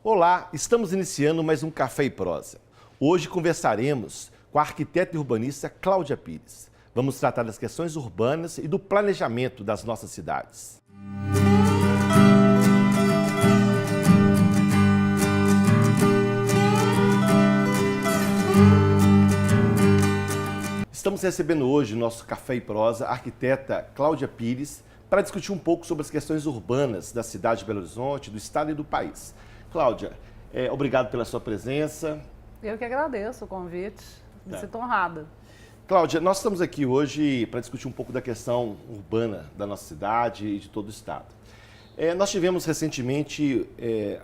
Olá, estamos iniciando mais um Café e Prosa. Hoje conversaremos com a arquiteta e urbanista Cláudia Pires. Vamos tratar das questões urbanas e do planejamento das nossas cidades. Estamos recebendo hoje no nosso Café e Prosa a arquiteta Cláudia Pires para discutir um pouco sobre as questões urbanas da cidade de Belo Horizonte, do estado e do país. Cláudia, obrigado pela sua presença. Eu que agradeço o convite, me sinto honrada. Cláudia, nós estamos aqui hoje para discutir um pouco da questão urbana da nossa cidade e de todo o estado. Nós tivemos recentemente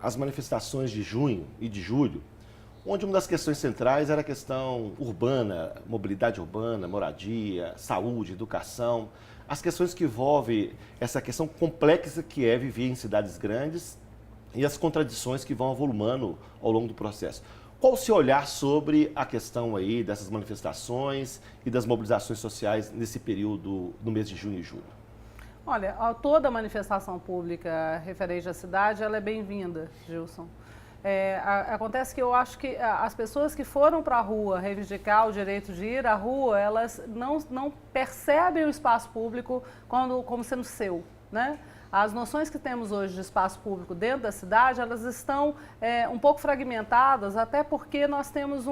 as manifestações de junho e de julho, onde uma das questões centrais era a questão urbana, mobilidade urbana, moradia, saúde, educação, as questões que envolvem essa questão complexa que é viver em cidades grandes e as contradições que vão avolumando ao longo do processo. Qual o seu olhar sobre a questão aí dessas manifestações e das mobilizações sociais nesse período, no mês de junho e julho? Olha, toda manifestação pública referente à cidade, ela é bem-vinda, Gilson. Acontece que eu acho que as pessoas que foram para a rua reivindicar o direito de ir à rua, elas não percebem o espaço público como sendo seu, né? As noções que temos hoje de espaço público dentro da cidade, elas estão um pouco fragmentadas, até porque nós temos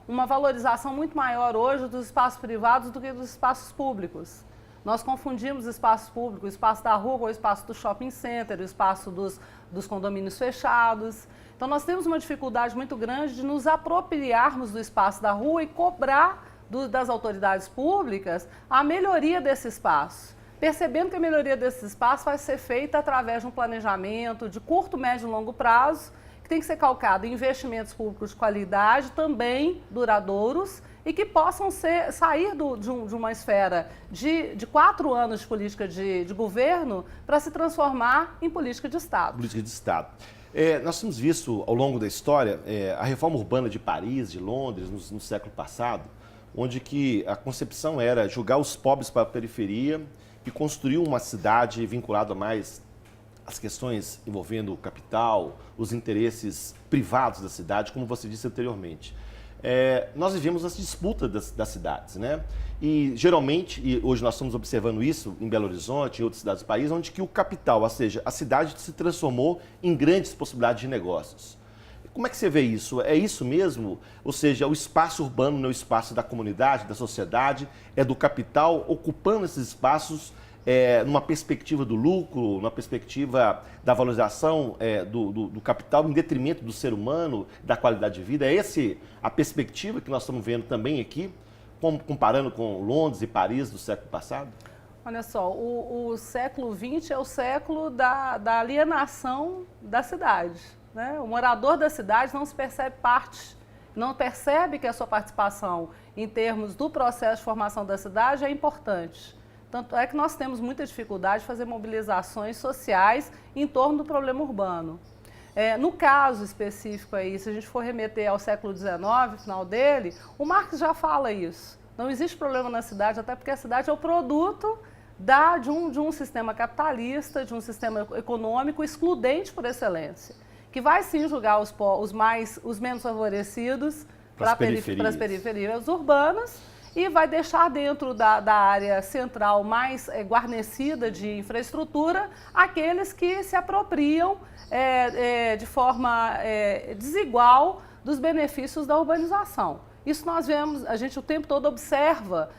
uma valorização muito maior hoje dos espaços privados do que dos espaços públicos. Nós confundimos espaço público, o espaço da rua com o espaço do shopping center, o espaço dos condomínios fechados. Então nós temos uma dificuldade muito grande de nos apropriarmos do espaço da rua e cobrar das autoridades públicas a melhoria desse espaço. Percebendo que a melhoria desse espaço vai ser feita através de um planejamento de curto, médio e longo prazo, que tem que ser calcado em investimentos públicos de qualidade, também duradouros, e que possam sair de uma esfera de 4 anos de política de governo para se transformar em política de Estado. Política de Estado. Nós temos visto ao longo da história a reforma urbana de Paris, de Londres, no século passado, onde que a concepção era jogar os pobres para a periferia e construir uma cidade vinculada mais às questões envolvendo o capital, os interesses privados da cidade, como você disse anteriormente. Nós vivemos as disputas das cidades, né? E geralmente, e hoje nós estamos observando isso em Belo Horizonte, em outras cidades do país, onde que o capital, ou seja, a cidade se transformou em grandes possibilidades de negócios. Como é que você vê isso? É isso mesmo? Ou seja, o espaço urbano não é o espaço da comunidade, da sociedade, é do capital ocupando esses espaços numa perspectiva do lucro, numa perspectiva da valorização do capital em detrimento do ser humano, da qualidade de vida? É essa a perspectiva que nós estamos vendo também aqui, comparando com Londres e Paris do século passado? Olha só, o século XX é o século da alienação da cidade, né? O morador da cidade não se percebe parte, não percebe que a sua participação em termos do processo de formação da cidade é importante. Tanto é que nós temos muita dificuldade de fazer mobilizações sociais em torno do problema urbano. No caso específico aí, se a gente for remeter ao século XIX, final dele, o Marx já fala isso. Não existe problema na cidade, até porque a cidade é o produto de um sistema capitalista, de um sistema econômico excludente por excelência, que vai sim julgar os menos favorecidos para as periferias urbanas e vai deixar dentro da área central mais guarnecida de infraestrutura aqueles que se apropriam de forma desigual dos benefícios da urbanização. Isso nós vemos, a gente o tempo todo observa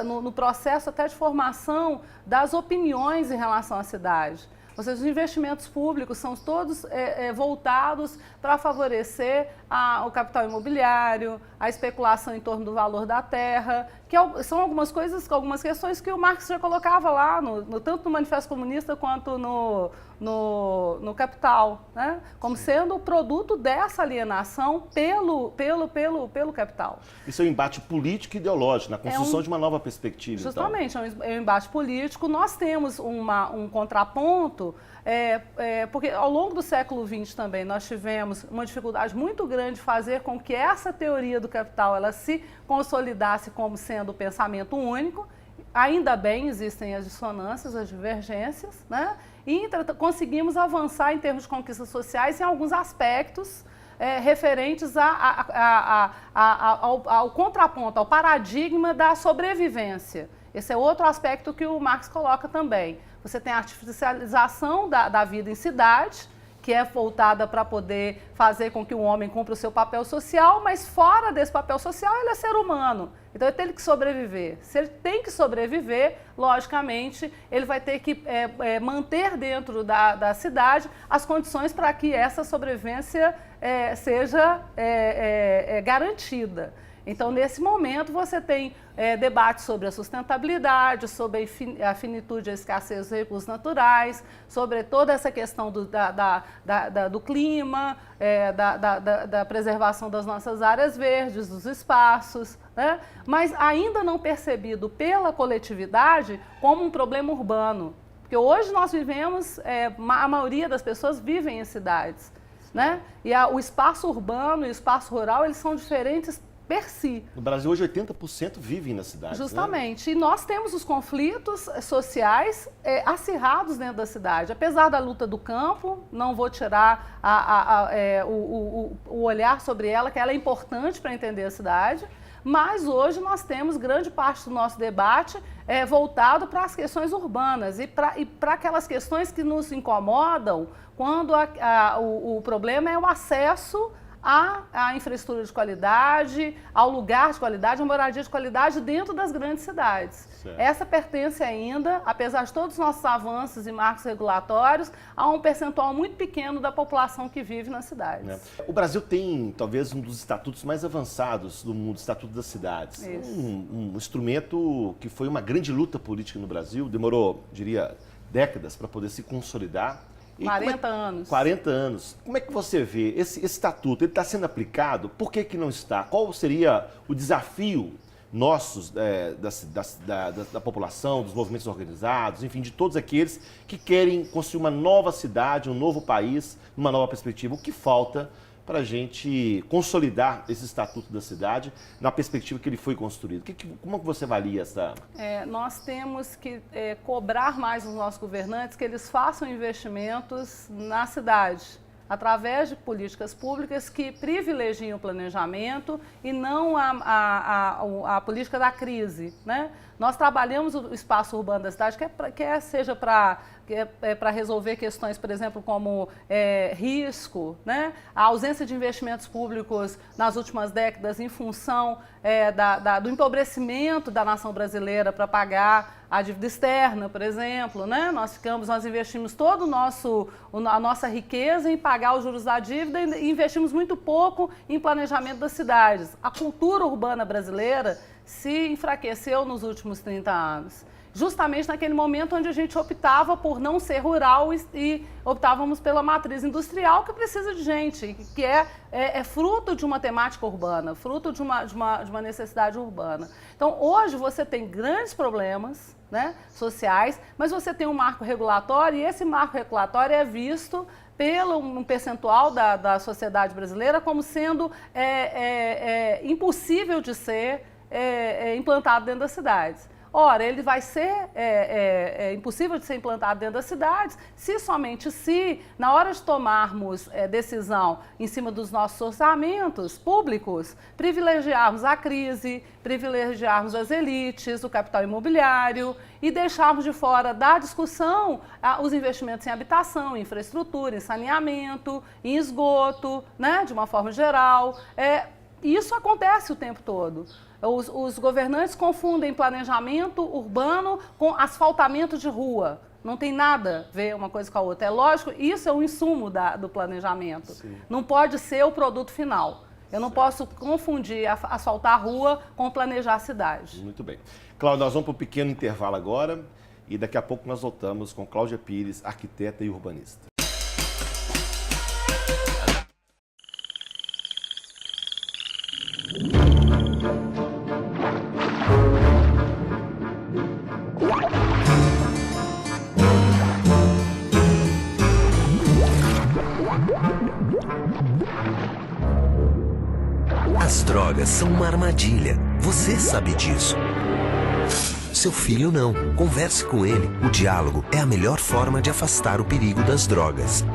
no processo até de formação das opiniões em relação à cidade. Ou seja, os investimentos públicos são todos voltados para favorecer o capital imobiliário, a especulação em torno do valor da terra, que são algumas questões que o Marx já colocava lá, tanto no Manifesto Comunista quanto no Capital, né? Como sendo o produto dessa alienação pelo capital. Isso é um embate político e ideológico, na construção de uma nova perspectiva. Justamente, então. É um embate político. Nós temos um contraponto, porque ao longo do século XX também nós tivemos uma dificuldade muito grande de fazer com que essa teoria do capital ela se consolidasse como sendo o pensamento único. ainda bem, existem as dissonâncias, as divergências, né? E conseguimos avançar em termos de conquistas sociais em alguns aspectos referentes ao contraponto, ao paradigma da sobrevivência. Esse é outro aspecto que o Marx coloca também. Você tem a artificialização da vida em cidade, que é voltada para poder fazer com que o homem cumpra o seu papel social, mas fora desse papel social ele é ser humano. Então ele tem que sobreviver. Se ele tem que sobreviver, logicamente, ele vai ter que manter dentro da cidade as condições para que essa sobrevivência seja garantida. Então, nesse momento, você tem debate sobre a sustentabilidade, sobre a finitude e a escassez dos recursos naturais, sobre toda essa questão do clima, da preservação das nossas áreas verdes, dos espaços, né? Mas ainda não percebido pela coletividade como um problema urbano. Porque hoje nós vivemos, a maioria das pessoas vivem em cidades, né? E o espaço urbano e o espaço rural, eles são diferentes per si. No Brasil, hoje, 80% vivem nas cidades. Justamente. Né? E nós temos os conflitos sociais acirrados dentro da cidade. Apesar da luta do campo, não vou tirar o olhar sobre ela, que ela é importante para entender a cidade, mas hoje nós temos grande parte do nosso debate voltado para as questões urbanas e para aquelas questões que nos incomodam quando o problema é o acesso à infraestrutura de qualidade, ao lugar de qualidade, à moradia de qualidade dentro das grandes cidades. Certo. Essa pertence ainda, apesar de todos os nossos avanços e marcos regulatórios, a um percentual muito pequeno da população que vive nas cidades. O Brasil tem, talvez, um dos estatutos mais avançados do mundo, o Estatuto das Cidades. Um instrumento que foi uma grande luta política no Brasil, demorou, diria, décadas para poder se consolidar. 40 anos. 40 anos. Como é que você vê esse estatuto? Ele está sendo aplicado? Por que não está? Qual seria o desafio nossos, da população, dos movimentos organizados, enfim, de todos aqueles que querem construir uma nova cidade, um novo país, uma nova perspectiva? O que falta para a gente consolidar esse estatuto da cidade na perspectiva que ele foi construído? Como que você avalia essa... Nós temos que cobrar mais dos nossos governantes que eles façam investimentos na cidade, através de políticas públicas que privilegiem o planejamento e não a política da crise, né? Nós trabalhamos o espaço urbano da cidade, seja para resolver questões, por exemplo, como risco, né? A ausência de investimentos públicos nas últimas décadas em função do empobrecimento da nação brasileira para pagar a dívida externa, por exemplo, né? Nós investimos toda a nossa riqueza em pagar os juros da dívida e investimos muito pouco em planejamento das cidades. A cultura urbana brasileira se enfraqueceu nos últimos 30 anos. Justamente naquele momento onde a gente optava por não ser rural e optávamos pela matriz industrial, que precisa de gente, que é fruto de uma temática urbana, fruto de uma necessidade urbana. Então, hoje você tem grandes problemas, né, sociais, mas você tem um marco regulatório e esse marco regulatório é visto pelo um percentual da sociedade brasileira como sendo impossível de ser implantado dentro das cidades. Ora, ele vai ser impossível de ser implantado dentro das cidades somente se, na hora de tomarmos decisão em cima dos nossos orçamentos públicos, privilegiarmos a crise, privilegiarmos as elites, o capital imobiliário e deixarmos de fora da discussão os investimentos em habitação, em infraestrutura, em saneamento, em esgoto, né, de uma forma geral. Isso acontece o tempo todo. Os governantes confundem planejamento urbano com asfaltamento de rua. Não tem nada a ver uma coisa com a outra. É lógico, isso é um insumo do planejamento. Sim. Não pode ser o produto final. Eu não posso confundir asfaltar a rua com planejar a cidade. Muito bem. Cláudia, nós vamos para um pequeno intervalo agora e daqui a pouco nós voltamos com Cláudia Pires, arquiteta e urbanista. As drogas são uma armadilha. Você sabe disso. seu filho não. Converse com ele. O diálogo é a melhor forma de afastar o perigo das drogas.